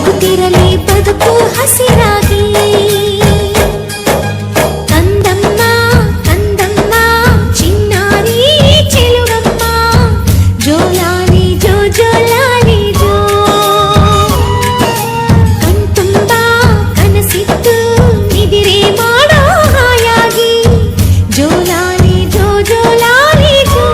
ನಗುತ್ತಿರಲಿ ಬದುಕು ಹಸಿರಾಗಿ. ಕಂದಮ್ಮ ಕಂದಮ್ಮ ಚಿನ್ನಾರಿ ಚೆಲುವಮ್ಮ, ಜೋಲಾಲಿ ಜೋ ಜೋಲಾಲಿ ಜೋ. ಕಣ್ತುಂಬ ಕನಸಿತ್ತು ನಿದಿರೆ ಮಾಡೋ ಹಾಯಾಗಿ, ಜೋಲಾಲಿ ಜೋ ಜೋಲಾಲಿ ಜೋ.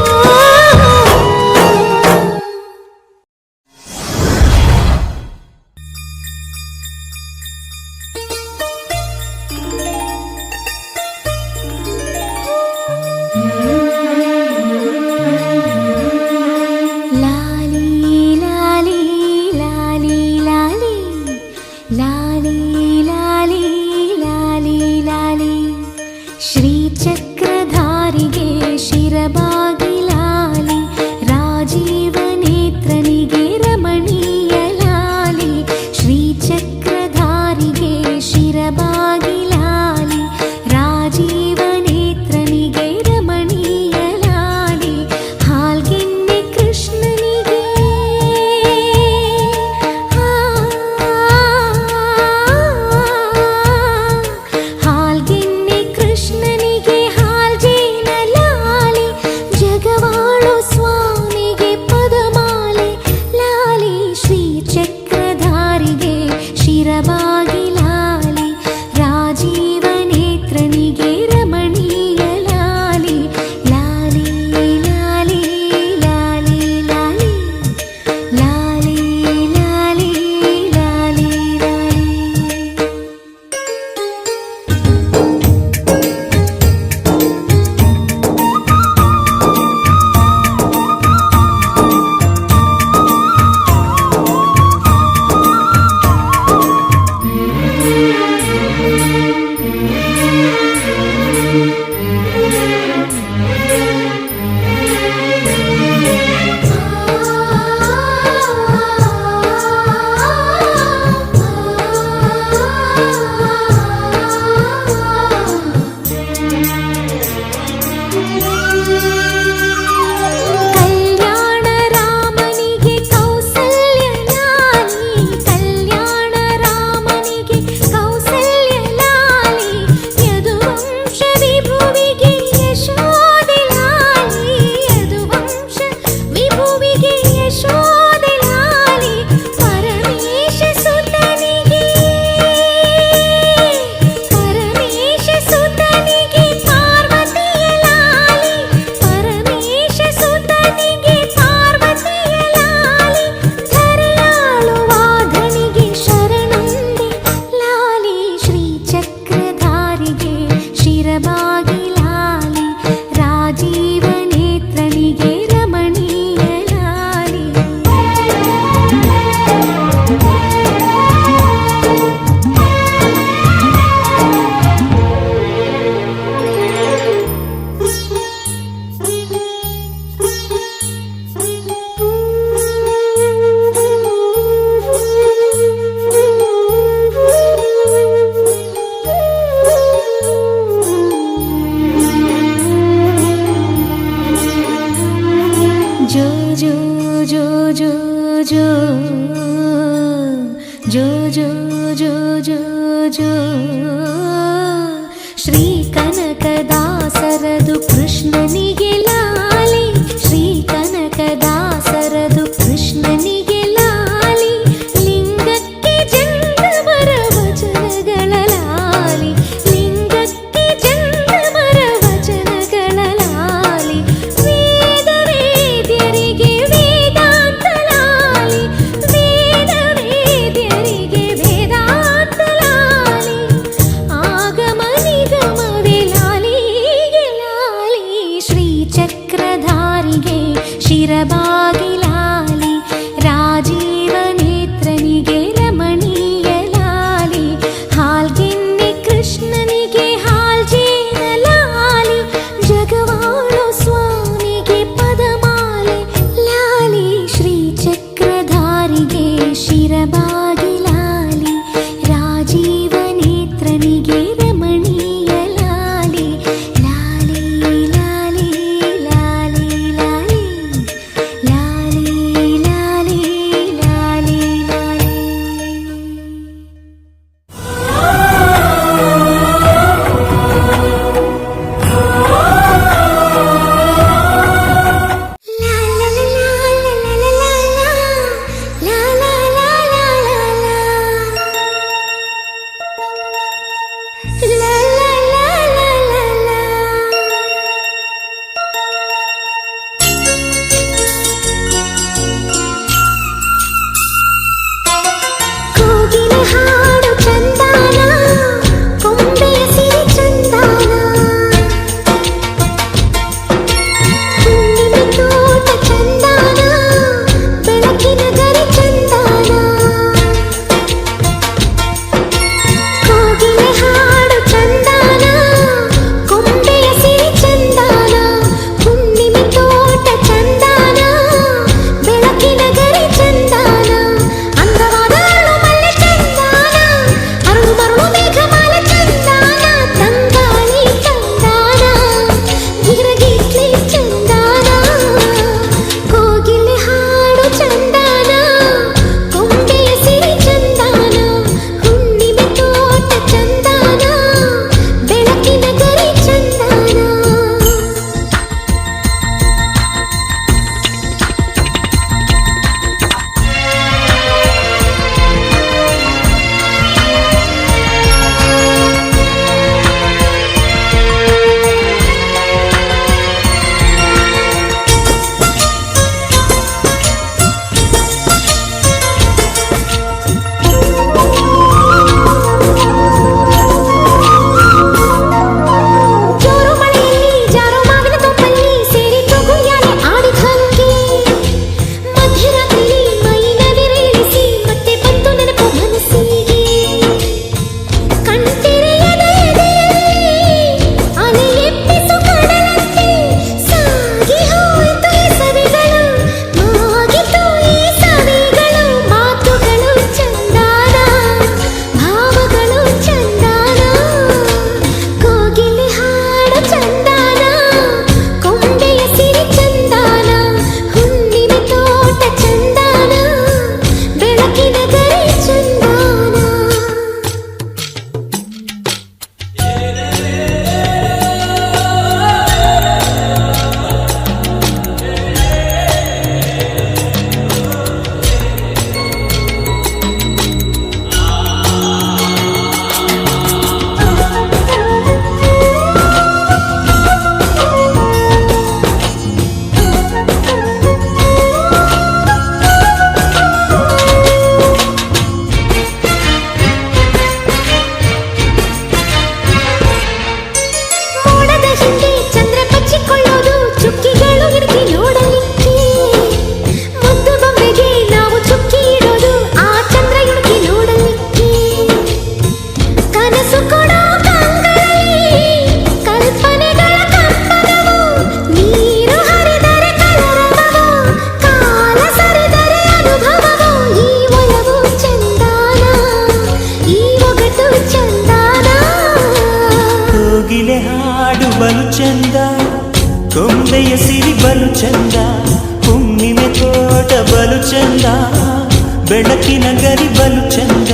ಶ್ರೀಚಕ್ರಧಾರಿಗೆ ಶಿರಬಾಗಿ ಲಾಲಿ, ರಾಜೀವ ನೇತ್ರನಿಗೆ ರಮಣೀಯ ಲಾಲಿ. ಶ್ರೀಚಕ್ರಧಾರಿಗೆ ಶಿರಬಾಗಿ ಲಾಲಿ, ರಾಜೀವ ನೇತ್ರನಿಗೆ ರಮಣೀಯ ಲಾಲಿ. ಹಾಲ್ಗೆನ್ನೆ ಕೃಷ್ಣನಿಗೆ ಹಾಲ್ಗೆನ್ನೆ ಕೃಷ್ಣನಿಗೆ ಹಾಲ್ಜೇನ ಲಾಲಿ, ಜಗವಾಳು ಸ್ವಾಮಿಗೆ ಪದಮಾಲೆ ಲಾಲಿ. ಶ್ರೀಚಕ್ರಧಾರಿಗೆ ಶಿರಬಾಗಿ ಲಾಲಿ, ರಾಜೀವ ನೇತ್ರನಿಗೆ ರಮಣೀಯ ಲಾಲಿ. ಲಾಲಿ ಲಾಲಿ ಲಾಲಿ ಲಾಲಿ ಲಾಲಿ ಲಾಲಿ ಲಾಲಿ ಲಾಲಿ. ಕಲ್ಯಾಣ ರಾಮನಿಗೆ ಕೌಸಲ್ಯ ಲಾಲಿ, ಕಲ್ಯಾಣ ರಾಮನಿಗೆ ಕೌಸಲ್ಯ ಲಾಲಿ. ಯದುವಂಶ ವಿಭುವಿಗೆ ಯಶೋದೆ ಲಾಲಿ, ಯದುವಂಶ ವಿಭುವಿಗೆ ಯಶೋದೆ ಲಾಲಿ. ಪರಮೇಶ ಸುತನಿಗೆ ಪಾರ್ವತಿಯ ಲಾಲಿ, ಪರಮೇಶ ಸುತನಿಗೆ ಪಾರ್ವತಿಯ ಲಾಲಿ. ಧರೆಯಾಳುವಾಧನಿಗೆ ಶರಣುಂದೆ ಲಾಲಿ, ಶ್ರೀಚಕ್ರಧಾರಿಗೆ ಶಿರಬಾಗಿ ಲಾಲಿ, ರಾಜೀವ ನೇತ್ರನಿಗೆ ರಮಣೀಯ ಲಾಲಿ. ಜೋ ಜೋ ಜೋ ಜೋ ಜೋ ಜೋ ಜೋ ಜೋ ಜೋ ಜೋ. ಶ್ರೀ ಕನಕದಾಸರದು ಕೃಷ್ಣನಿಗೆ ಲಾಲಿ, ಶ್ರೀ ಕನಕದಾಸರದು ಕೃಷ್ಣನಿಗೆ ಲಾಲಿ. ಲಿಂಗಕ್ಕೆ ಜಂಗಮರ ವಚನಗಳ ಲಾಲಿ, ಲಿಂಗಕ್ಕೆ ಜಂಗಮರ ವಚನಗಳ ಲಾಲಿ. ವೇದ ವೇದ್ಯರಿಗೆ ವೇದಾಂತ ಲಾಲಿ, ವೇದ ವೇದ್ಯರಿಗೆ ವೇದಾಂತ ಲಾಲಿ. ಆಗಮ ನಿಗಮವೇ ಲಾಲಿಗೆ ಲಾಲಿ. ಶ್ರೀಚಕ್ರ ಬೆಳಕಿನ ಗರಿ ಬಲು ಚಂದ,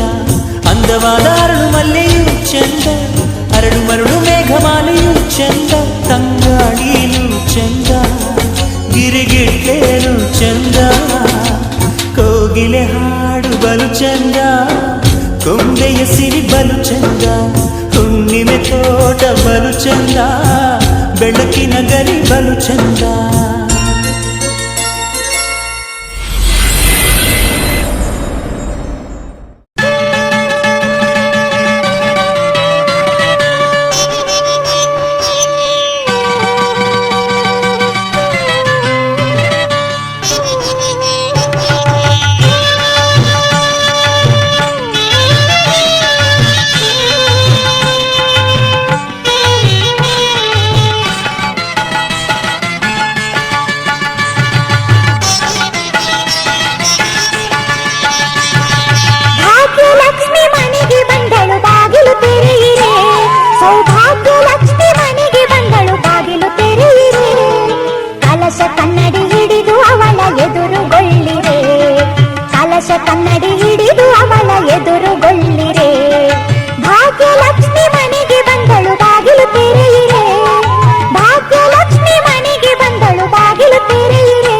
ಅಂದವಾದ ಅರಳು ಮಲ್ಲೆಯೂ ಚಂದ, ಅರಳು ಮರಳು ಮೇಘಮಾಲೆಯೂ ಚಂದ, ತಂಗಾಡಿಯೂ ಚಂದ, ಗಿರಿಗಿಟ್ಟೇನು ಚಂದ, ಕೋಗಿಲೆ ಹಾಡು ಬಲು ಚಂದ, ಕೊಂಬೆಯ ಸಿರಿ ಬಲು ಚಂದ, ಹುಣ್ಣಿಮೆ ತೋಟ ಬಲು ಚಂದ, ಬೆಳಕಿನ ಗರಿ ಬಲು ಚಂದ. ಕನ್ನಡಿ ಹಿಡಿದು ಅವಳ ಎದುರುಗೊಳ್ಳಿರೆ, ಭಾಗ್ಯಲಕ್ಷ್ಮಿ ಮನೆಗೆ ಬಂದಳು ಬಾಗಿಲು ತೆರೆಯಿರೆ, ಭಾಗ್ಯಲಕ್ಷ್ಮಿ ಮನೆಗೆ ಬಂದಳು ಬಾಗಿಲು ತೆರೆಯಿರೆ.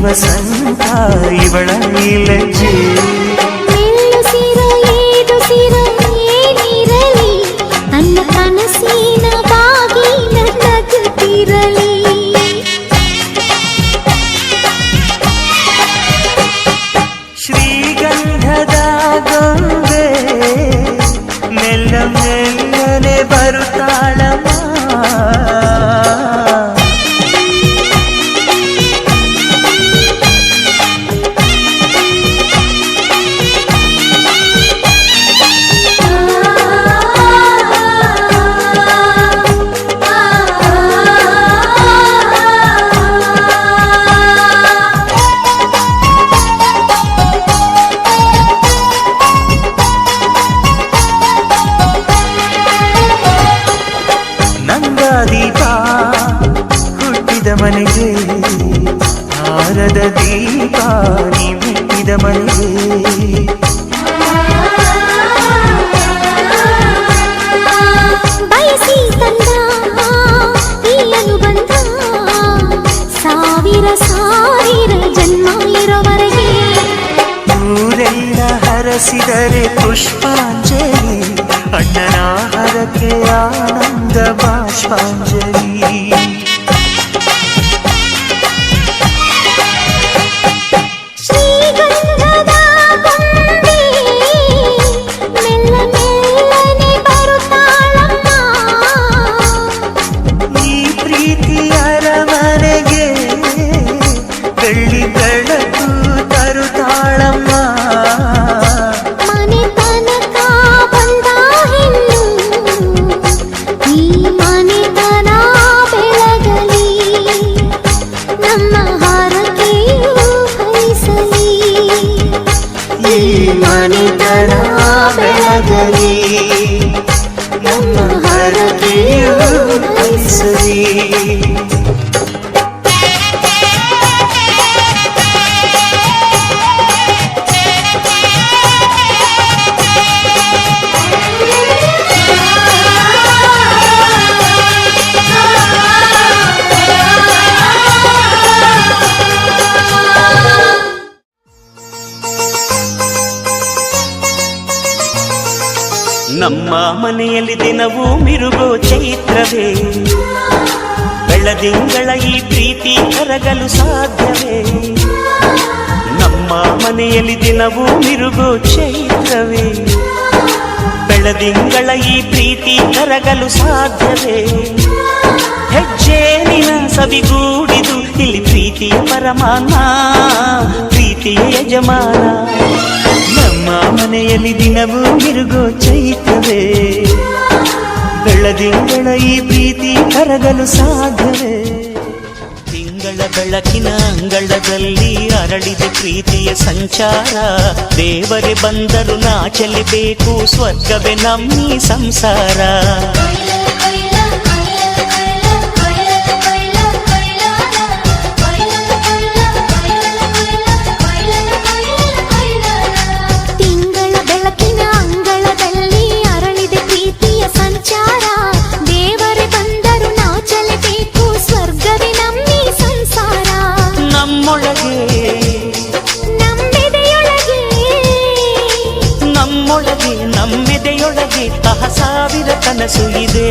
ವಸಂತ ಇವಳ ಲಜ್ಜೆ. ನಿಲ್ಲುಸಿರೋ ಏದುಸಿರೋ ಏನಿರಲಿ ನನ್ನ ಕನಸಿನ ಬಾಗಿನ ನಗುತ್ತಿರಲಿ. ಶ್ರೀಗಂಧದ ಗೊಂಬೆ ಮೆಲ್ಲ ಮೆಲ್ಲನೆ ಬರುತ್ತಾಳಮ್ಮ. ದೀಪ ಹುಟ್ಟಿದ ಮನೆಗೆ ಹಾರದ ದೀಪ ನೀ ಮೆಟ್ಟಿದ ಮನೆಗೆ. ಬಯಸಿ ತಂದ ಈ ಅನುಬಂಧ ಸಾವಿರ ಸಾವಿರ ಜನ್ಮ ಇರೋವರೆಗೆ. ಊರೆಲ್ಲ ಹರಸಿದರೆ ಪುಷ್ಪಾಂಜಲಿ ಅಣ್ಣನ ಹರಕೆ ಆನಂದ ಬಾಷ್ಪಾಂಜಲಿ. ಶ್ರೀಗಂಧದ ಗೊಂಬೆ ಮೆಲ್ಲ ಮೆಲ್ಲನೆ ಬರುತ್ತಾಳಮ್ಮ. ಈ ಪ್ರೀತಿಯ ಅರಮನೆಗೆ ಬೆಳ್ಳಿ ಬೆಳಕು ತರುತ್ತಾಳಮ್ಮ. ಮನೆ ತನಕ ಬಂದ ಹೆಣ್ಣು ಈ ಮನೆತನ ಬೆಳಗಲಿ ನಮ್ಮ ಹರಕೆಯು ಫಲಿಸಲಿ. ಈ ಮನೆತನ ಬೆಳಗಲಿ ನಮ್ಮ ಹರಕೆಯು ಫಲಿಸಲಿ. ನಮ್ಮ ಮನೆಯಲ್ಲಿ ದಿನವೂ ಮಿರುಗೋ ಚೈತ್ರವೇ, ಬೆಳದಿಂಗಳ ಈ ಪ್ರೀತಿ ಕರಗಲು ಸಾಧ್ಯವೇ? ನಮ್ಮ ಮನೆಯಲ್ಲಿ ದಿನವೂ ಮಿರುಗೋ ಚೈತ್ರವೇ, ಬೆಳದಿಂಗಳ ಈ ಪ್ರೀತಿ ಕರಗಲು ಸಾಧ್ಯವೇ? ಹೆಜ್ಜೇನಿನ ಸವಿಗೂಡಿದು ಇಲ್ಲಿ ಪ್ರೀತಿಯ ಪರಮಾನ, ಪ್ರೀತಿಯ ಯಜಮಾನ. ನಮ್ಮ ಮನೆಯಲ್ಲಿ ದಿನವೂ ಮಿರುಗೋ ಚೈತ್ರವೇ, ಬೆಳದಿಂಗಳ ಈ ಪ್ರೀತಿ ಕರಗಲು ಸಾಧ್ಯವೇ? ತಿಂಗಳ ಬೆಳಕಿನ ಅಂಗಳದಲ್ಲಿ ಅರಳಿದ ಪ್ರೀತಿಯ ಸಂಚಾರ, ದೇವರೇ ಬಂದರು ನಾಚಲಿಬೇಕು, ಸ್ವರ್ಗವೇ ನಮ್ಮಿ ಸಂಸಾರ. ನಮ್ಮೆದೆಯೊಳಗೆ ಸಾವಿರ ಕನಸು ಇದೆ,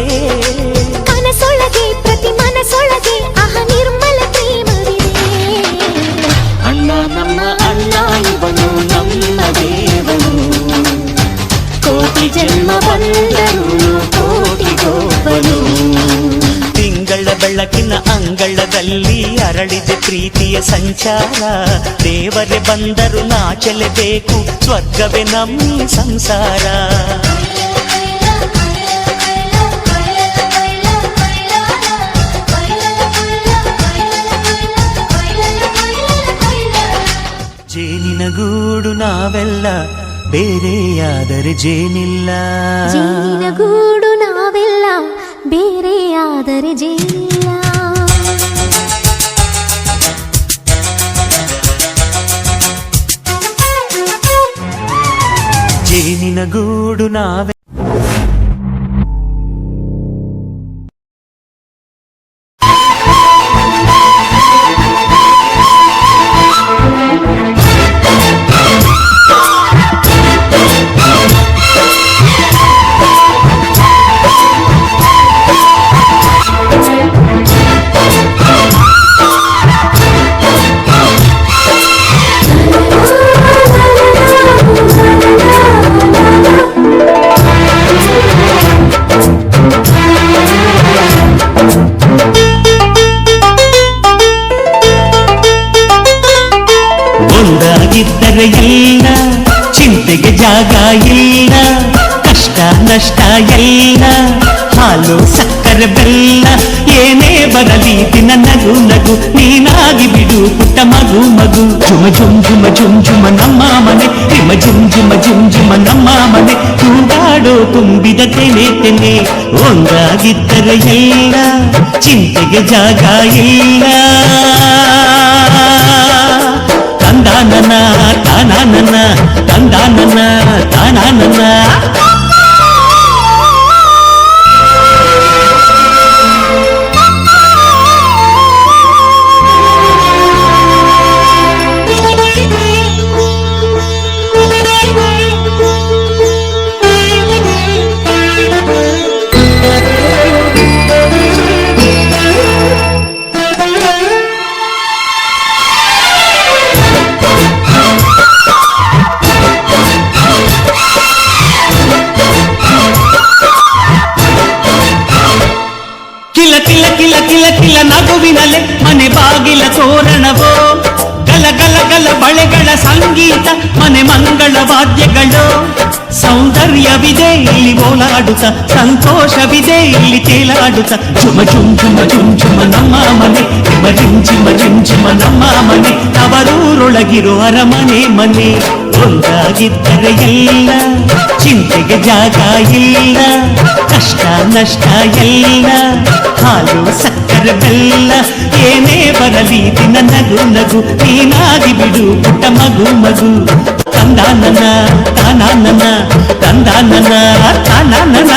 ಕನಸೊಳಗೆ ಪ್ರತಿ ಮನಸೊಳಗೆ ನಿರ್ಮಲ ಪ್ರೇಮವಿದೆ. ಅಣ್ಣ ನಮ್ಮ ಅಣ್ಣ ಇವನು ನಮ್ಮ ದೇವನು, ಕೋಟಿ ಜನ್ಮ ಬಂದರು ಕೋಟಿಗೊಬ್ಬನು. ತಿಂಗಳ ಬೆಳಕಿನ ಅಂಗಳದಲ್ಲಿ ಅರಳಿದ ಪ್ರೀತಿಯ ಸಂಚಾರ, ದೇವರೇ ಬಂದರು ನಾಚಲೇಬೇಕು, ಸ್ವರ್ಗವೇ ನಮ್ಮಿ ಸಂಸಾರ. ಜೇನಿನ ಗೂಡು ನಾವೆಲ್ಲ, ಬೇರೆಯಾದರೆ ಜೇನಿಲ್ಲ. ಜೇನಿನ ಗೂಡು ನಾವೆಲ್ಲ, ಬೇರೆಯಾದರೆ ಜೇನಿಲ್ಲ. ಜೇನಿನ ಗೂಡು ನಾವೆ ಜಾಗ ಇಲ್ಲ, ಕಷ್ಟ ನಷ್ಟ ಎಲ್ಲ, ಹಾಲು ಸಕ್ಕರೆ ಬೆಲ್ಲ ಏನೇ ಬರಲಿ ದಿನ ನಗು ನಗು, ನೀನಾಗಿ ಬಿಡು ಪುಟ್ಟ ಮಗು ಮಗು. ಜುಮ ಜುಮ್ ಜುಮ ಜುಮ್ ಜುಮ ನಮ್ಮ ಮನೆ, ಹಿಮ ಜುಮ್ ಜುಮ ಜುಮ್ ಜುಮ ನಮ್ಮ ಮನೆ, ತೂಗಾಡೋ ತುಂಬಿದ ತೆನೆ ತೆನೆ. ಒಂದಾಗಿದ್ದರೆ ಎಲ್ಲ, ಚಿಂತೆಗೆ ಜಾಗ ಇಲ್ಲ. ತಂದಾನನ ತಾನಾನನ, ತಂದಾನನ ತಾನಾನನ. ಕಿಲ ಕಿಲ ಕಿಲ ಕಿಲ ಕಿಲ ನಗುವಿನಲೆ ಮನೆ ಬಾಗಿಲ ತೋರಣವೋ, ಗಲ ಗಲ ಗಲ ಬಳೆಗಳ ಸಂಗೀತ ಮನೆ ಮಂಗಳ ವಾದ್ಯಗಳು. ಸೌಂದರ್ಯವಿದೆ ಇಲ್ಲಿ ಓಲಾಡುತ್ತ, ಸಂತೋಷವಿದೆ ಇಲ್ಲಿ ತೇಲಾಡುತ್ತ. ಜುಮ ಜುಮ್ ಜುಮ ಜುಮ್ ಜುಮ ನಮ್ಮ ಮನೆ, ಹಿಮ ಜಿಮ್ ಜಿಮ ಜಿಮ್ ಜಿಮ ನಮ್ಮ ಮನೆ, ತವರೂರೊಳಗಿರೋ ಅರಮನೆ ಮನೆ. ಒಂದಾಗಿದ್ದರೆ ಎಲ್ಲ, ಚಿಂತೆಗೆ ಜಾಗ ಇಲ್ಲ, ಕಷ್ಟ ನಷ್ಟ ಎಲ್ಲ, ಹಾಲು ಸಕ್ಕರೆ ಬೆಲ್ಲ ಏನೇ ಬರಲಿ ದಿನ ನಗು ನಗು, ನೀನಾಗಿ ಬಿಡು ಪುಟ್ಟ ಮಗು ಮಗು. ತಂದಾನನ ತಾನಾನನ, ತಂದಾನನ ತಾನಾನನ.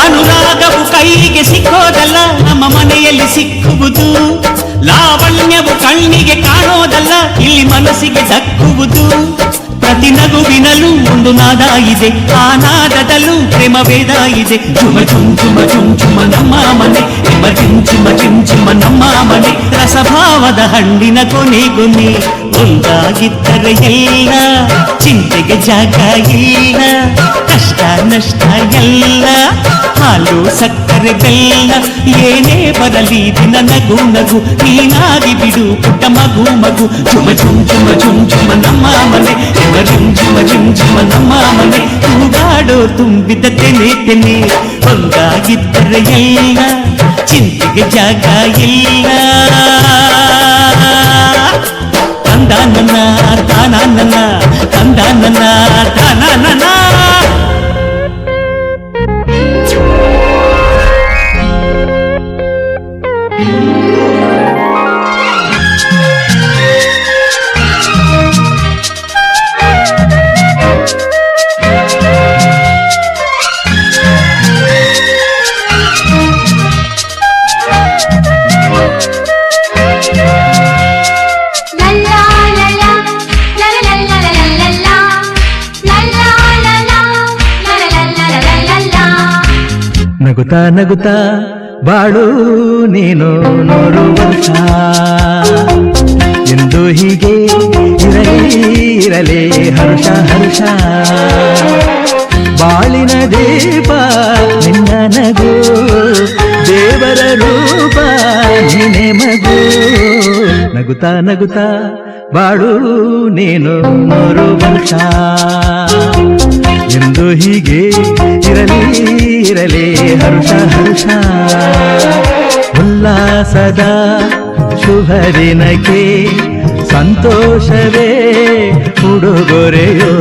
ಅನುರಾಗವು ಕೈಗೆ ಸಿಕ್ಕೋದಲ್ಲ, ನಮ್ಮ ಮನೆಯಲ್ಲಿ ಸಿಕ್ಕುವುದು. ಲಾವಣ್ಯವು ಕಣ್ಣಿಗೆ ಕಾಣೋದಲ್ಲ, ಇಲ್ಲಿ ಮನಸ್ಸಿಗೆ ದಕ್ಕುವುದು. ಪ್ರತಿ ನಗುವಿನಲ್ಲೂ ಒಂದು ನಾದ ಇದೆ, ಆ ನಾದದಲ್ಲೂ ಪ್ರೇಮ ವೇದ ಇದೆ. ಜುಮ ಜುಮ್ ಜುಮ ಜುಮ್ ಜುಮ ನಮ್ಮ ಮನೆ, ಹಿಮ ಜಿಮ್ ಜಿಮ ಜಿಮ್ ಜಿಮ ನಮ್ಮ ಮನೆ, ರಸಭಾವದ ಹಣ್ಣಿನ ಕೊನೆ ಕೊನೆ. ಒಂದಾಗಿದ್ದರೆ ಎಲ್ಲ, ಚಿಂತೆಗೆ ಜಾಗ ಇಲ್ಲ, ಕಷ್ಟ ನಷ್ಟ ಎಲ್ಲ, ಹಾಲು ಸಕ್ಕರೆ ಬೆಲ್ಲ ಏನೇ ಬರಲಿ ದಿನ ನಗು ನಗು, ನೀನಾಗಿ ಬಿಡು ಪುಟ್ಟ ಮಗು ಮಗು. ಜುಮ ಜುಮ್ ಜುಮ ಜುಮ್ ಜುಮ ನಮ್ಮ ಮನೆ, ಹಿಮ ಜಿಮ್ ಜಿಮ ಜಿಮ್ ಜಿಮ ನಮ್ಮ ಮನೆ, ತೂಗಾಡೋ ತುಂಬಿದ ತೆನೆ ತೆನೆ. ಒಂದಾಗಿದ್ದರೆ ಎಲ್ಲ, ಚಿಂತೆಗೆ ಜಾಗ ಇಲ್ಲ. ತಂದಾನನ ತಾನಾನನ, ತಂದಾನನ ತಾನಾನನ. ನಗುತ್ತಾ ನಗುತ್ತಾ ಬಾಳು ನೀನು 100 ವರ್ಷ, ಎಂದು ಹೀಗೆ ಇರಲಿ ಹರ್ಷ ಹರ್ಷ. ಬಾಳಿನ ದೀಪ ನಿನ್ನ ನಗು, ದೇವರ ರೂಪ ನೀನೆ ಮಗು. ನಗುತ್ತಾ ನಗುತ್ತಾ ಬಾಳು ನೀನು 100 ವರ್ಷ, ಎಂದು ಹೀಗೆ ಇರಲಿ ಹರ್ಷ ಹರ್ಷ. ಉಲ್ಲಾಸದ ಶುಭ ದಿನಕ್ಕೆ ಸಂತೋಷವೇ ಉಡುಗೊರೆಯೋ.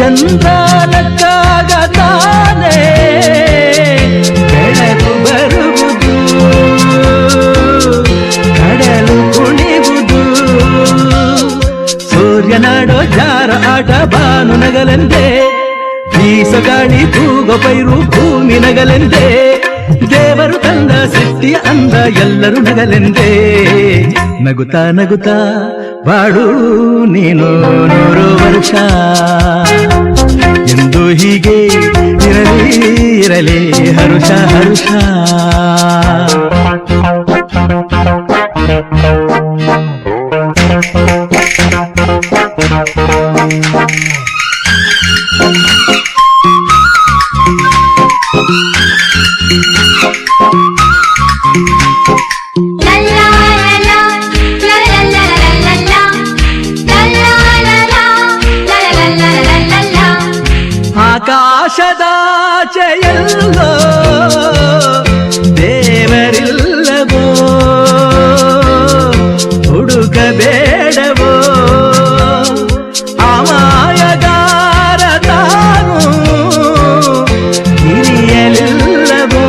ಚಂದ್ರನಕ್ಕಾಗ ತಾನೇ ಬೆಳಕು ಬರುವುದು, ಕಡಲು ಕುಣಿವುದು. ಸೂರ್ಯನಾಡೋ ಜಾರ ಆಟ ಬಾನು ನಗಲೆಂದೇ, ಬೀಸ ಗಾಳಿ ತೂಗೋ ಪೈರು ಭೂಮಿ ನಗಲೆಂದೇ. ದೇವರು ತಂದ ಸೃಷ್ಟಿಯ ಅಂದ ಎಲ್ಲರೂ ನಗಲೆಂದೇ. ನಗುತ್ತಾ ನಗುತ್ತಾ ಬಾಡು ನೀನು 100 ವರ್ಷ ಎಂದು ಹೀಗೆ ಇರಲಿ ಇರಲಿ ಹರುಷ ಹರುಷ. ಆಕಾಶದಾಚೆಯಲ್ಲೋ ದೇವರಿಲ್ಲವೋ, ಹುಡುಕಬೇಡವೋ ಅಮಾಯಗಾರ ತಾನು ಹಿರಿಯಲಿಲ್ಲವೋ,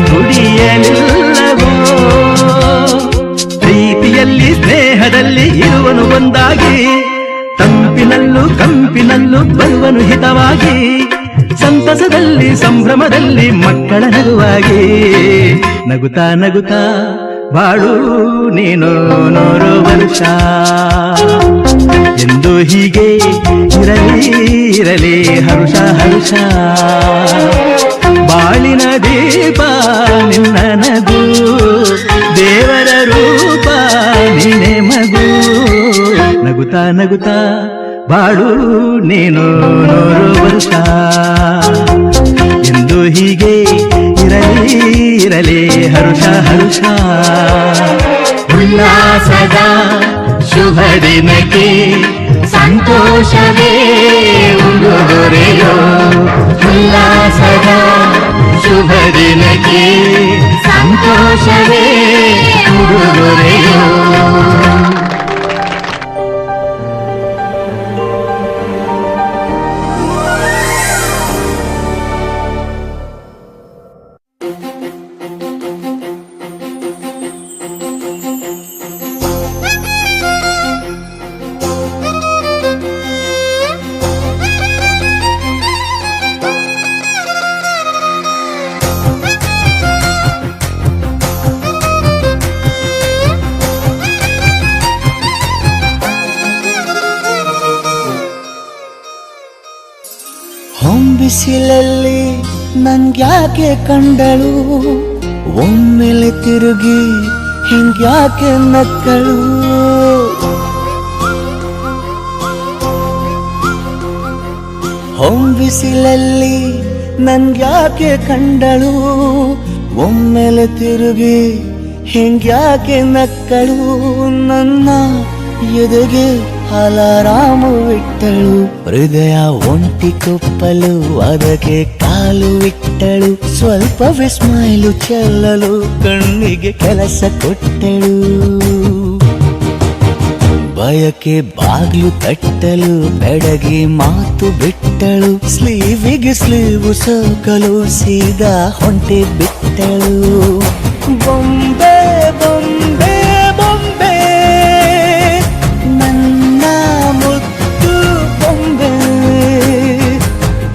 ದುಡಿಯಲಿಲ್ಲವೋ. ಪ್ರೀತಿಯಲ್ಲಿ ಸ್ನೇಹದಲ್ಲಿ ಇರುವನು ಒಂದಾಗಿ, ತಂಪಿನಲ್ಲೂ ಕಂಪಿನಲ್ಲೂ ಬರುವನು ಹಿತವಾಗಿ. ಸಂತಸದಲ್ಲಿ ಸಂಭ್ರಮದಲ್ಲಿ ಮಕ್ಕಳ ನಗುವಾಗಿ. ನಗುತ್ತಾ ನಗುತ್ತಾ ಬಾಳು ನೀನು 100 ವರ್ಷ ಎಂದು ಹೀಗೆ ಇರಲಿ ಇರಲಿ ಹರುಷ ಹರುಷ. ಬಾಳಿನ ದೀಪ ನಿನ್ನ ನಗು, ದೇವರ ರೂಪ ನೀನೆ ಮಗು. ನಗುತ್ತಾ ನಗುತ್ತಾ ಬಾಳು ನೀನು 100 ವರ್ಷ ಎಂದು ಹೀಗೆ ಇರಲಿ ಇರಲಿ ಹರುಷ ಹರುಷ. ಉಲ್ಲಾಸದ ಶುಭ ದಿನಕ್ಕೆ ಸಂತೋಷವೇ ಉಡುಗೊರೆಯೋ, ಉಲ್ಲಾಸದ ಶುಭ ದಿನಕ್ಕೆ ಸಂತೋಷವೇ ಉಡುಗೊರೆಯೋ. ಬಿಸಿಲಲ್ಲಿ ನಂಗ್ಯಾಕೆ ಕಂಡಳು, ಒಮ್ಮೆಲೆ ತಿರುಗಿ ಹಿಂಗ್ಯಾಕೆ ನಕ್ಕಳು. ಹೊಂಬಿಸಿಲಲ್ಲಿ ನಂಗ್ಯಾಕೆ ಕಂಡಳು, ಒಮ್ಮೆಲೆ ತಿರುಗಿ ಹಿಂಗ್ಯಾಕೆ ನಕ್ಕಳು. ನನ್ನ ಎದೆಗೆ ಅಲಾರಾಮು ಇಟ್ಟಳು, ಹೃದಯ ಒಂಟಿ ಕೊಪ್ಪಲು ಅದಕ್ಕೆ ಕಾಲು ಇಟ್ಟಳು. ಸ್ವಲ್ಪ ಸ್ಮೈಲು ಚೆಲ್ಲಲು ಕಣ್ಣಿಗೆ ಕೆಲಸ ಕೊಟ್ಟಳು, ಬಯಕೆ ಬಾಗ್ಲು ತಟ್ಟಲು ಬೆಡಗಿ ಮಾತು ಬಿಟ್ಟಳು. ಸ್ಲೀವಿಗೆ ಸ್ಲೀವು ಸೋಕಲು ಸೀದಾ ಹೊಂಟೆ ಬಿಟ್ಟಳು. ಬೊಂಬೆ ಬೊಂಬೆ ಬೊಂಬೆ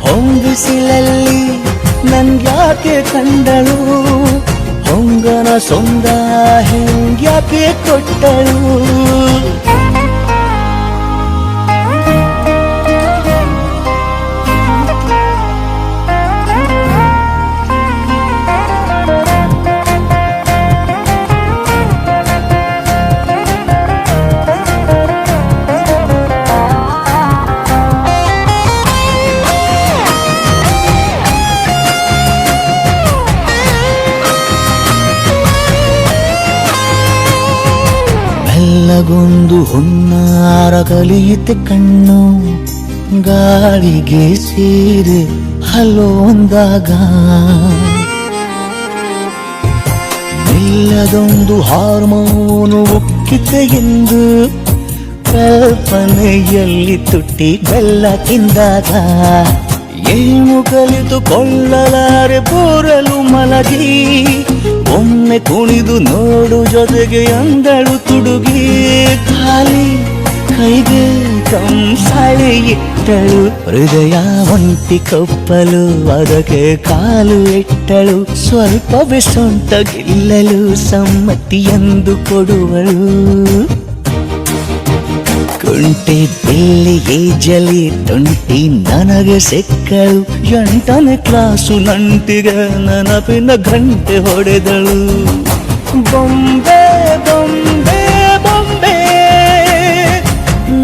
ಹೊಂಬಿಸಿಲಲ್ಲಿ ನನ್ಗ್ಯಾಕೆ ಕಂಡಳು, ಹೊಂಗನ ಸೊಂದ ಹೆಂಗ್ಯಾಕೆ ಕೊಟ್ಟಳು. ಗೊಂದು ಹುನ್ನಾರ ಕಲಿಯುತ್ತೆ ಕಣ್ಣು, ಗಾಳಿಗೆ ಸೀರೆ ಹಲೋಂದಾಗ ಇಲ್ಲದೊಂದು ಹಾರ್ಮೋನು ಉಕ್ಕಿತೆ ಎಂದು ಕಲ್ಪನೆಯಲ್ಲಿ ತುಟ್ಟಿ ಬೆಲ್ಲ ತಿಂದಾಗ ಏನು ಕಲಿತುಕೊಳ್ಳಲಾರೆ ಬೋರಲು ಮಲಗಿ ಒಮ್ಮೆ ಕುಣಿದು ನೋಡು ಜೊತೆಗೆ ಅಂದಳು ತುಡುಗಿ ಖಾಲಿ ಕೈಗೆ ಕಂಸಾಳೆ ಇಟ್ಟಳು ಹೃದಯ ಒಂಟಿ ಕಪ್ಪಲು ಅದಕ್ಕೆ ಕಾಲು ಇಟ್ಟಳು ಸ್ವಲ್ಪವೇ ಸೊಂಟ ಗೆಲ್ಲಲು ಸಮ್ಮತಿ ಎಂದು ಕೊಡುವಳು ಕುಂಟೆ ಬೆಳ್ಳಿಗೆ ಜಲಿ ತುಂಟಿ ನನಗೆ ಸಿಕ್ಕಳು 8ನೇ ಕ್ಲಾಸು ನಂಟಿಗೆ ನೆನಪಿನ ಗಂಟೆ ಹೊಡೆದಳು ಬೊಂಬೆ ಬೊಂಬೆ ಬೊಂಬೆ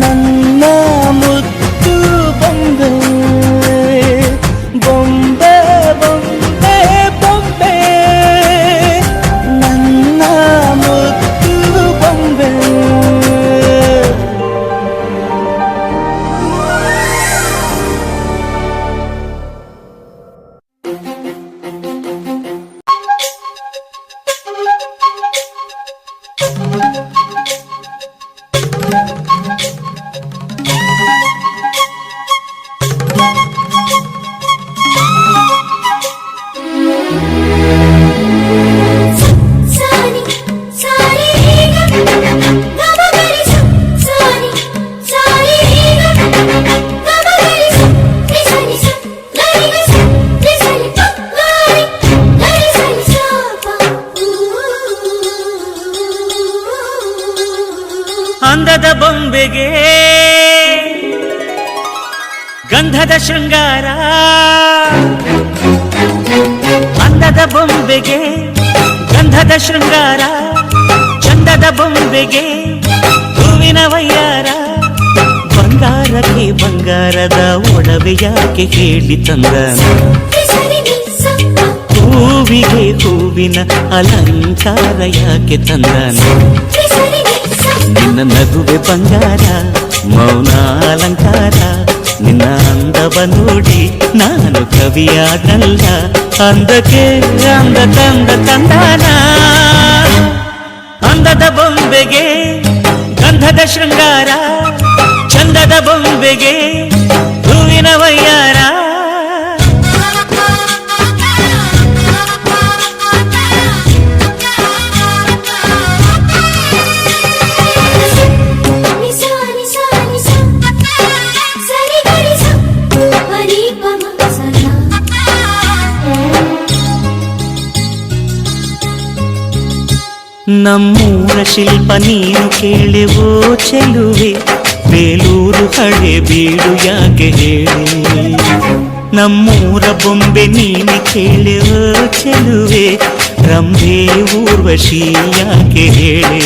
ನನ್ನ ಮುದ್ದು ಬೊಂಬೆ ಬೊಂಬೆ ಬೊಂಬೆ ಬೊಂಬೆ ನನ್ನ ಮುದ್ದು ಬೊಂಬೆ ಸಾನಿ ಸಾರಿ ಗಮಗರಿ ಸಾನಿ ಸಾರಿ ಗಮಗರಿ ರಿಸನಿ ಗರಿ ರಿಸನಿ ಗರಿ ಸನಿ ಸಾಪ ಅಂದದ ಬೊಂಬೆಗೆ ಗಂಧದ ಶೃಂಗಾರ ಅಂದದ ಬೊಂಬೆಗೆ ಗಂಧದ ಶೃಂಗಾರ ಚಂದದ ಬೊಂಬೆಗೆ ಹೂವಿನ ವಯ್ಯಾರ ಬಂಗಾರಕ್ಕೆ ಬಂಗಾರದ ಒಡವೆ ಯಾಕೆ ಹೇಳಿ ತಂದನ ಹೂವಿಗೆ ಹೂವಿನ ಅಲಂಕಾರ ಯಾಕೆ ತಂದನ ನಿನ್ನ ನಗುವೆ ಬಂಗಾರ ಮೌನ ಅಲಂಕಾರ ನಿನ್ನ ಅಂದವ ನೋಡಿ ನಾನು ಕವಿಯಾದಲ್ಲ ಅಂದಕ್ಕೆ ಅಂದ ತಂದ ತಂದಾನ ಅಂದದ ಬೊಂಬೆಗೆ ಗಂಧದ ಶೃಂಗಾರ ಚಂದದ ಬೊಂಬೆಗೆ ಹೂವಿನ ವಯ್ಯಾರ ನಮ್ಮೂರ ಶಿಲ್ಪ ನೀನು ಕೇಳೆವೋ ಚೆಲುವೆ ಬೇಲೂರು ಹಳೆ ಬೀಡು ಯಾಕೆ ಹೇಳಿ ನಮ್ಮೂರ ಬೊಂಬೆ ನೀನು ಕೇಳೆವೋ ಚೆಲುವೆ ರಂಭೆ ಊರ್ವಶಿ ಯಾಕೆ ಹೇಳಿ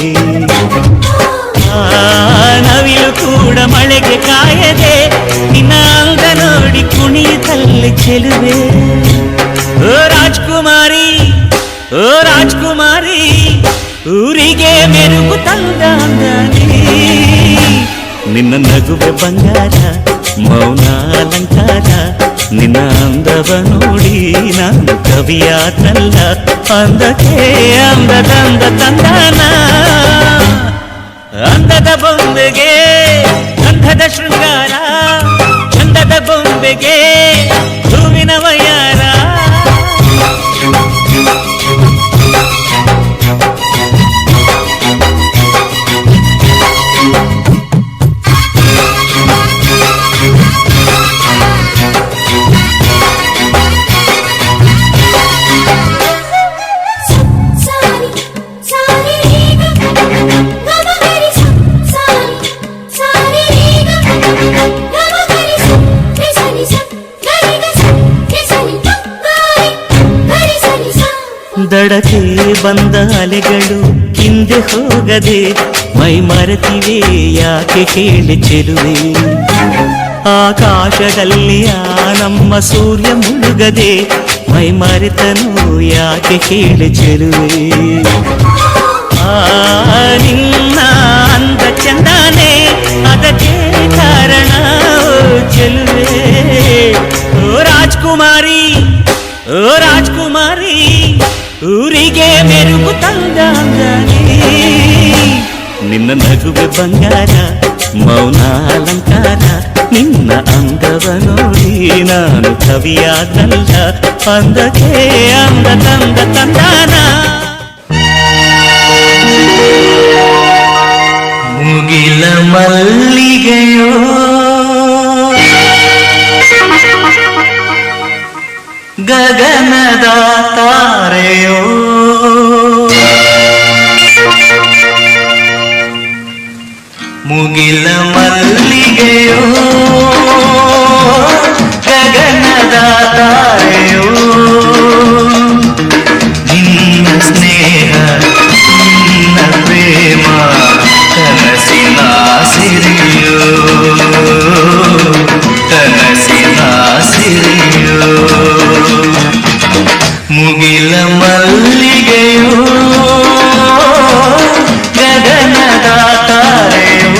ನವಿಲು ಕೂಡ ಮಳೆಗೆ ಕಾಯದೆ ನಿನ್ನ ಅಂದ ನೋಡಿ ಕುಣಿತಲ್ಲಿ ಚೆಲುವೆ ಓ ರಾಜ್ಕುಮಾರಿ ಓ ರಾಜ್ಕುಮಾರಿ ಊರಿಗೆ ಮೆರುಗು ತಂದಾನೆ ನಿನ್ನ ನಗುವೆ ಬಂಗಾರ ಮೌನ ಅಲಂಕಾರ ನಿನ್ನ ಅಂದವ ನೋಡಿ ನಾನು ಕವಿಯಾದಲ್ಲ ಅಂದಕ್ಕೆ ಅಂದದಂದ ತಂದಾನ ಅಂದದ ಬೊಂಬೆಗೆ ಗಂಧದ ಶೃಂಗಾರ ಚಂದದ ಬೊಂಬೆಗೆ ಹೂವಿನ ವಯ್ಯಾರ ದಡಕ್ಕೆ ಬಂದ ಅಲೆಗಳು ಹಿಂದೆ ಹೋಗದೆ ಮೈ ಮರೆತಿವೆ ಯಾಕೆ ಹೇಳಿ ಚೆಲುವೆ ಆಕಾಶದಲ್ಲಿ ಆ ನಮ್ಮ ಸೂರ್ಯ ಮುಳುಗದೆ ಮೈ ಮರೆತನು ಯಾಕೆ ಹೇಳಿ ಚೆಲುವೆ ನಿನ್ನ ಅಂದ ಚಂದಾನೆ ಅದಕ್ಕೆ ಕಾರಣ ಚೆಲುವೆ ಓ ರಾಜ್ಕುಮಾರಿ ಓ ರಾಜ್ಕುಮಾರಿ ಊರಿಗೆ ಮೆರುಗು ತಂದಾನೆ ನಿನ್ನ ನಗುವೆ ಬಂಗಾರ ಮೌನಾಲಂಕಾರ ನಿನ್ನ ಅಂದವ ನೋಡಿ ನಾನು ಕವಿಯಾದಲ್ಲ ಅಂದಕ್ಕೆ ಅಂದ ತಂದ ತಂದಾನ ಮುಗಿಲ ಮಲ್ಲಿಗೆಯೋ ಗಗನದ ತಾರೆಯೋ ಮುಗಿಲ ಮಲ್ಲಿಗೆಯೋ ಗಗನದ ತಾರೆಯೋ ನಿನ್ನ ಸ್ನೇಹ ನಿನ್ನ ಪ್ರೇಮ ಕನಸಿನ ಸಿರಿಯೋ ಕನಸಿನ ಸಿರಿಯೋ ಮುಗಿಲ ಮಲ್ಲಿಗೆಯೋ ಗಗನದ ತಾರೆಯೋ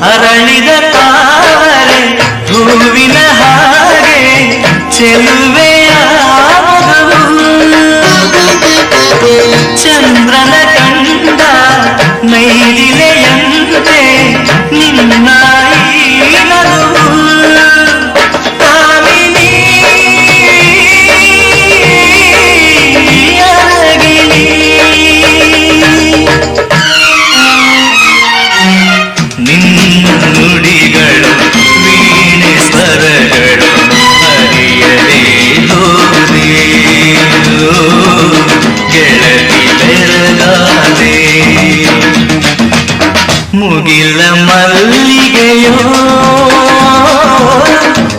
ಅರಳಿದ ತಾವರೆ ಹೂವಿನ ಹಾಗೆ ಚೆಲುವೆಯ ಚಂದ್ರನ ಕಂಡ ನೈದಿಲೆಯಂತೆ ನಿನ್ನ ಈ ನಗುವು ಕಾಮಿನಿ ಅರಗಿಣಿ ನಿನ್ನ ನುಡಿಗಳು ವೀಣೆ ಸ್ವರಗಳು ಹರಿಯಲೇ ಹೋದೆ ಗೆಳತಿ ಬೆರಗಾದೆ ಮುಗಿಲ ಮಲ್ಲಿಗೆಯೋ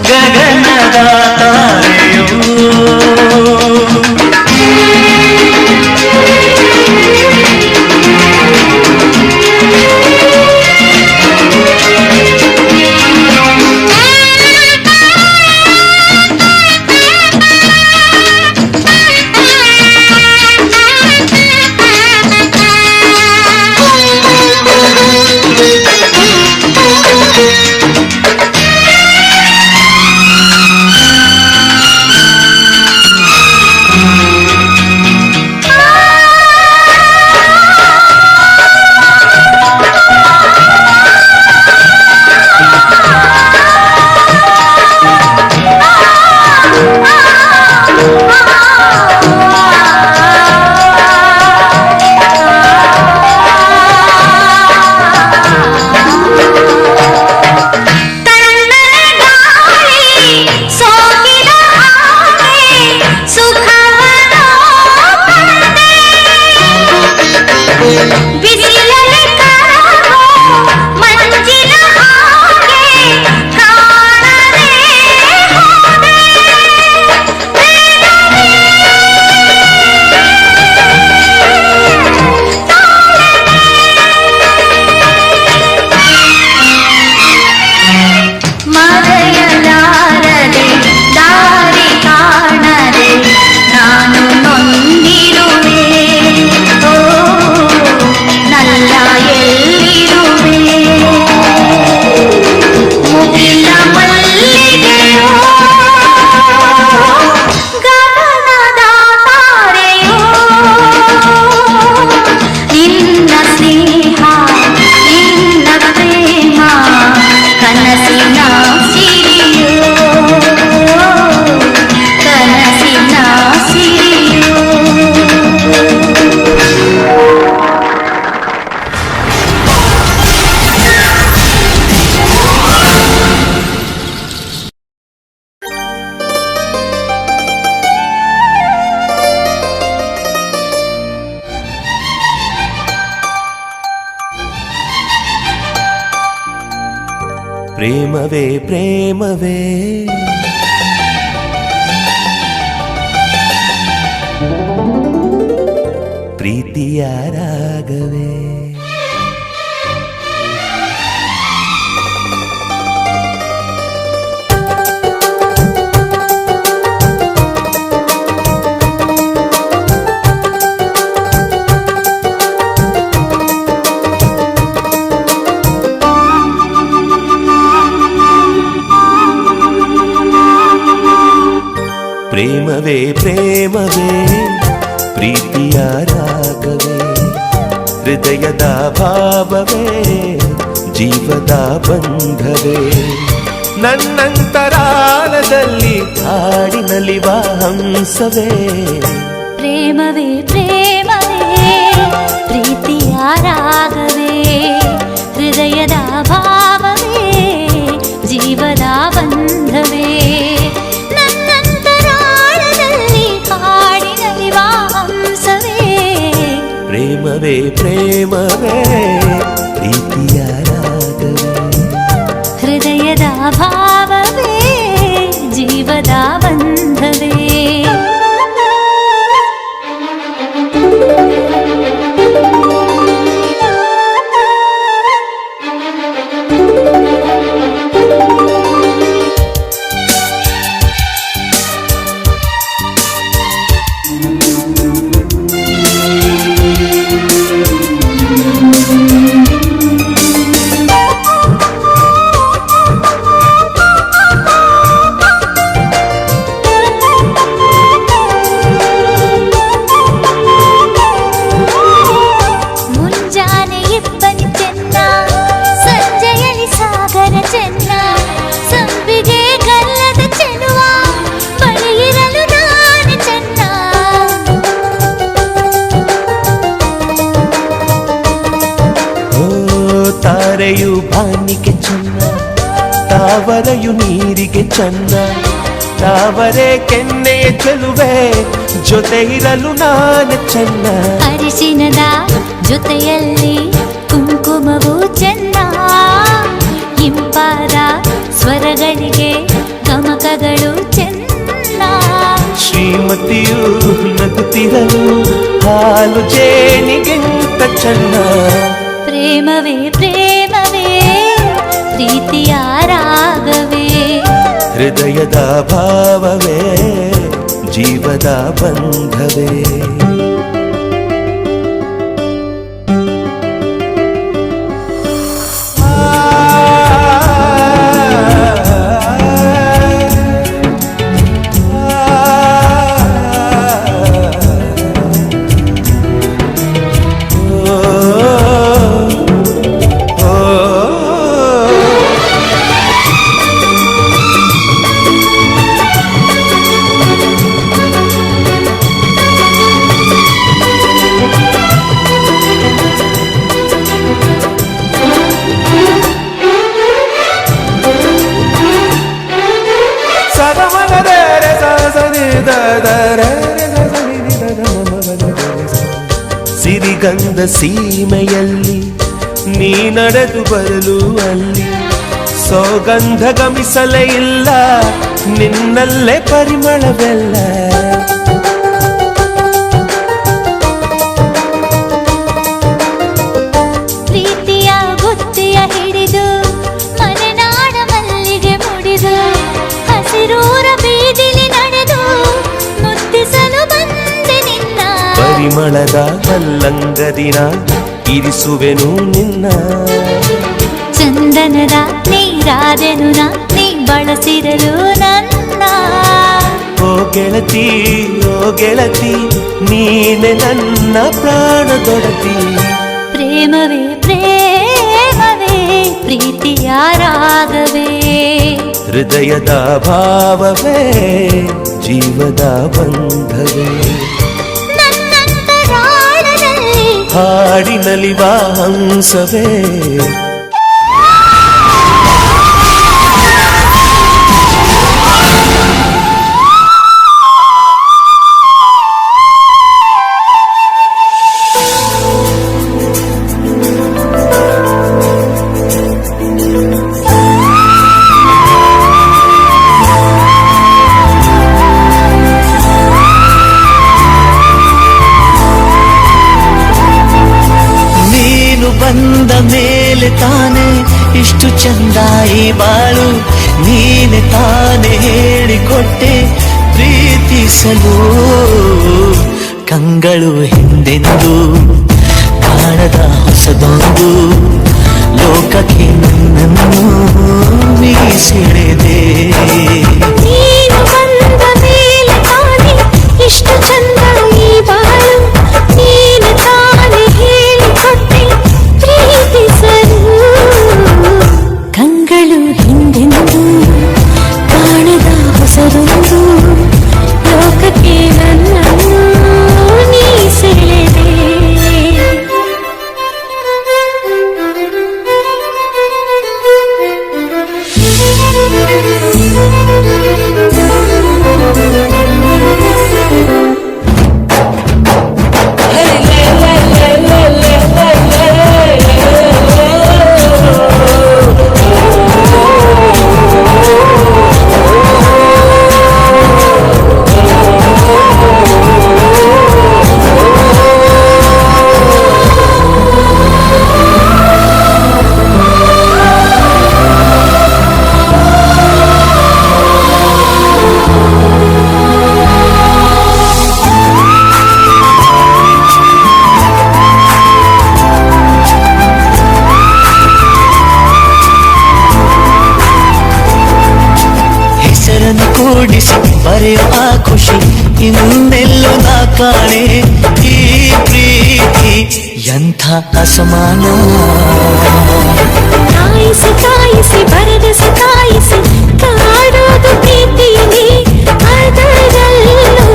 ಗಗನದ ತಾರೆಯೋ ಪ್ರೇಮವೇ ಪ್ರೇಮವೇ ಪ್ರೀತಿಯ ರಾಗವೇ ಪ್ರೇಮವೇ ಪ್ರೇಮವೇ ಪ್ರೀತಿಯ ರಾಗವೇ ಹೃದಯದ ಭಾವವೇ ಜೀವದ ಬಂಧವೇ ನನ್ನಂತರಾಳದಲ್ಲಿ ಹಾಡಿನಲಿವ ಹಂಸವೇ ಪ್ರೇಮವೇ ಪ್ರೇಮವೇ ಪ್ರೀತಿಯ ರಾಗವೇ ಹೃದಯದ ಭಾವವೇ ಜೀವದ ಬಂಧವೇ ನನ್ನಂತರಾಳದಲ್ಲಿ ಹಾಡಿನಲಿವ ಹಂಸವೇ ಪ್ರೇಮವೇ ಪ್ರೇಮವೇ ಪ್ರೀತಿಯ ರಾಗವೇ ಹೃದಯದ ಭಾವವೇ ಜೀವದ ಬಂಧವೇ ಮುಂಜಾನೆ ಇಬ್ಬನಿ ಚೆನ್ನ ಸಂಜೆಯಲ್ಲಿ ಸಾಗರ ಚೆನ್ನ ಸಂಪಿಗೆ ಗಲ್ಲದ ಚೆಲುವ ಬಳಿಯಿರಲು ನಾನು ಚೆನ್ನ ಓ ತಾರೆಯು ಬಾನಿಗೆ ಚೆನ್ನ ತಾವರೆಯು ನೀರಿಗೆ ಚೆನ್ನ ತಾವರೆ ಕೆನ್ನೆಯ ಚೆಲುವೆ ಜೊತೆ ಇರಲು ನಾನು ಚೆನ್ನ ಅರಿಶಿನದ ಜೊತೆಯಲ್ಲಿ ಕುಂಕುಮವು ಚೆನ್ನ ಇಂಪಾದ ಸ್ವರಗಳಿಗೆ ಗಮಕಗಳು ಚೆನ್ನ ಶ್ರೀಮತಿಯು ನಗುತ್ತಿರಲು ಹಾಲು ಜೇನಿಗಿಂತ ಚೆನ್ನ ಪ್ರೇಮವೇ ಪ್ರೇಮವೇ ಪ್ರೀತಿಯ ರಾಗವೇ ಹೃದಯದ ಭಾವವೇ ಜೀವದ ಬಂಧವೇ ಸಿರಿಗಂಧ ಸೀಮೆಯಲ್ಲಿ ನೀ ನಡೆದು ಬರಲು ಅಲ್ಲಿ ಸೌಗಂಧ ಗಮಿಸಲೇ ಇಲ್ಲ ನಿನ್ನಲ್ಲೇ ಪರಿಮಳವೆಲ್ಲ ಪ್ರೀತಿಯ ಗುತ್ತಿಯ ಹಿಡಿದು ಮಲೆನಾಡ ಮಲ್ಲಿಗೆ ಮುಡಿದು ಹಸಿರೂರ ಬೀದಿಲಿ ನಡೆದು ಮುತ್ತಿಸಲು ಬಂದೆ ನಿನ್ನ ಪರಿಮಳದ ಕಲ್ಲಂಗದಿನ ಇರಿಸುವೆನು ನಿನ್ನ ಚಂದನದ ನೀರಾದೆನು ನೀ ಬಳಸಿರಲು ನನ್ನ ಓ ಗೆಳತಿ ಓ ಗೆಳತಿ ನೀನೆ ನನ್ನ ಪ್ರಾಣದೊಡತಿ ಪ್ರೇಮವೇ ಪ್ರೇಮವೇ ಪ್ರೀತಿಯ ರಾಗವೇ ಹೃದಯದ ಭಾವವೇ ಜೀವದ ಬಂಧವೇ ನನ್ನಂತರಾಳದಲ್ಲಿ ಹಾಡಿನಲಿವ ಹಂಸವೇ ಬಂದ ಮೇಲೆ ತಾನೆ ಇಷ್ಟು ಚಂದ ಈ ಬಾಳು ನೀನೆ ತಾನೆ ಹೇಳಿಕೊಟ್ಟೆ ಪ್ರೀತಿಸಲು ಕಂಗಳು ಹಿಂದೆಂದು ಕಾಣದ ಹೊಸದೊಂದು ಲೋಕಕ್ಕೆ ನನ್ನನ್ನು ಮೀಸೆಳೆದೆ ನೀನು ಬಂದ ಮೇಲೆ ತಾನೇ ಇನ್ನೆಲ್ಲೋ ನಾ ಕಾಣೆ ಈ ಪ್ರೀತಿ ಎಂಥ ಅಸಮಾನ. ಕಾಯಿಸಿ ಕಾಯಿಸಿ ಬರದಸಿ ಕಾಯಿಸಿ ಕಾಡೋದು ಪ್ರೀತಿಯೇ ಅದರಲ್ಲೂ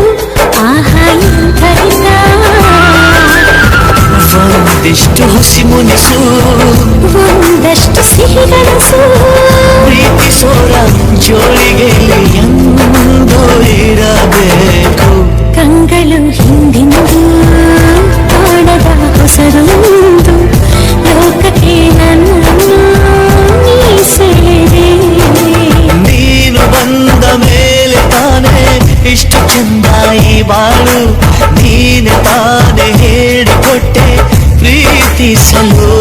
ಆಹಾ ಎಂಥರಿಲ್ಲ. ಒಂದಿಷ್ಟು ಹುಸಿ ಮುನಿಸು ಒಂದಷ್ಟು ಸಿಹಿಗನಸು ಪ್ರೀತಿಸೋರ ಜೋಳಿಗೆ ಎಂದು ಇರಬೇಕು. ಕಂಗಳು ಹಿಂದಿಂದು ಕಾಣದ ಹೊಸದೊಂದು ಲೋಕಕ್ಕೆ ನನ್ನನ್ನು ನೀ ಸೇರೆ. ನೀನು ಬಂದ ಮೇಲೆ ತಾನೇ ಇಷ್ಟು ಚಂದ ಈ ಬಾಳು, ನೀನೆ ತಾನೇ ಹೇಳಿಕೊಟ್ಟೆ ಪ್ರೀತಿಸಲು.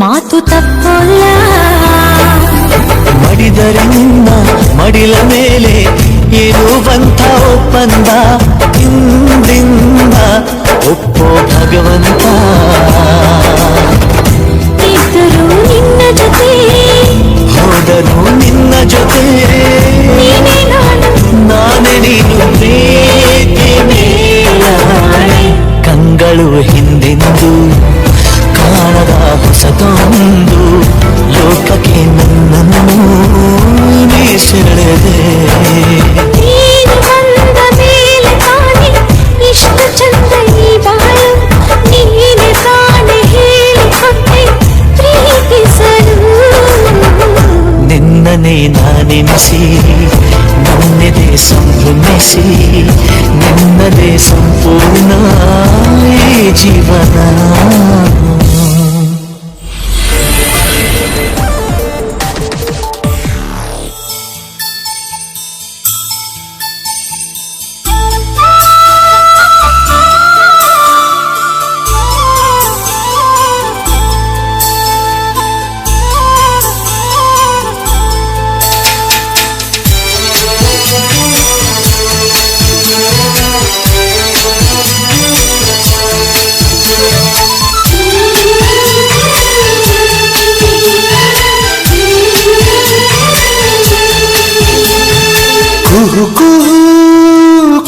ಮಾತು ತಪ್ಪಲ್ಲ ಮಡಿದರೆ ನಿನ್ನ ಮಡಿಲ ಮೇಲೆ ಇರುವಂಥ ಒಪ್ಪಂದ ಹಿಂದಿಂದ ಒಪ್ಪೋ ಭಗವಂತ. ಇದ್ದರೂ ನಿನ್ನ ಜೊತೆ ಹೋದರೂ ನಿನ್ನ ಜೊತೆ ನೀನೇ ನಾನು ನಾನೇ ನೀನು ಪ್ರೀತಿ ಮೇಲಾಣೆ. ಕಂಗಳು ಹಿಂದೆಂದು ಕಾಣದ ಹೊಸದೊಂದು ಲೋಕಕ್ಕೆ ನನ್ನನ್ನು ನೀ ಸೆಳೆದೆ. ನೀನು ಬಂದ ಮೇಲೆ ತಾನೆ ಇಷ್ಟು ಚಂದ ಈ ಬಾಳು, ನೀನೆ ತಾನೆ ಹೇಳಿಕೊಟ್ಟೆ ಪ್ರೀತಿಸಲು. ನಿನ್ನನೇ ನಾನೆನಿಸಿ ನನ್ನೆದೆ ಸಂಭ್ರಮಿಸಿ ನಿನ್ನದೇ ಸಂಪೂರ್ಣ ಈ ಜೀವನ.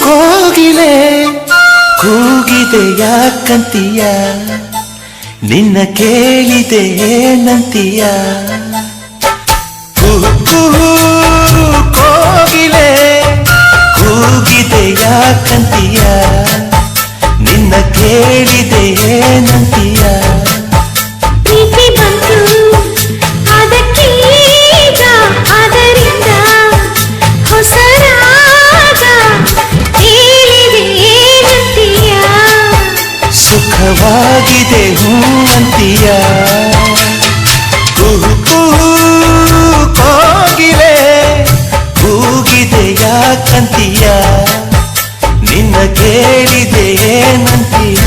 ಕೋಗಿಲೆ ಕೂಗಿದೆ ಯಾಕಂತೀಯ, ನಿನ್ನ ಕೇಳಿದೆ ಏನಂತೀಯ. ಕೋಗಿಲೆ ಕೂಗಿದೆ ಯಾಕಂತೀಯ, ನಿನ್ನ ಕೇಳಿದೆ ಏನಂತೀಯ. ಪ್ರೀತಿ ಬಂತು ಅದಕ್ಕೀಗ ಅದರಿಂದ ಹೊಸ ರಾಗ ಹೇಳಿದೆ ಏನಂತೀಯ. ಸುಖವಾಗಿದೆ ಹೂವಂತೀಯ. ಕೋಗಿಲೆ ಕೂಗಿದೆ ಯಾಕಂತೀಯ, ನಿನ್ನ ಕೇಳಿದೆ ಏನಂತೀಯ.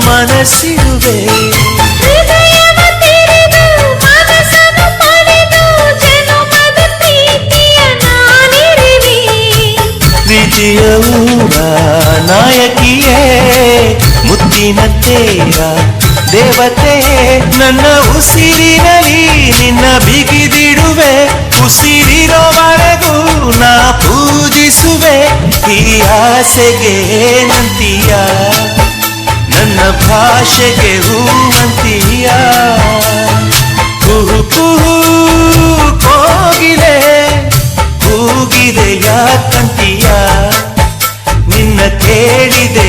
ಮನಸ್ಸಿರುವೆ ಹೃದಯವ ತೆರೆದು ಮನಸ್ಸನ್ನು ಪಡೆದು ಜನುಮದ ಪ್ರೀತಿಯ ನಾನಿರುವೆ. ಮುತ್ತಿನಂತೆಯ ದೇವತೆ ನನ್ನ ಉಸಿರಿನಲ್ಲಿ ನಿನ್ನ ಬಿಗಿದಿಡುವೆ ಉಸಿರಿರೋವರೆಗೂ ನಾ ಪೂಜಿಸುವೆ ಈ ಆಸೆಗೆ ನಂತೀಯ ನನ್ನ ಭಾಷೆಗೆ ಹೂವಂತೀಯ ಕುಹು ಕುಹು ಕೋಗಿಲೆ ಕೂಗಿದೆ ಯಾಕಂತೀಯ ನಿನ್ನ ಕೇಳಿದೆ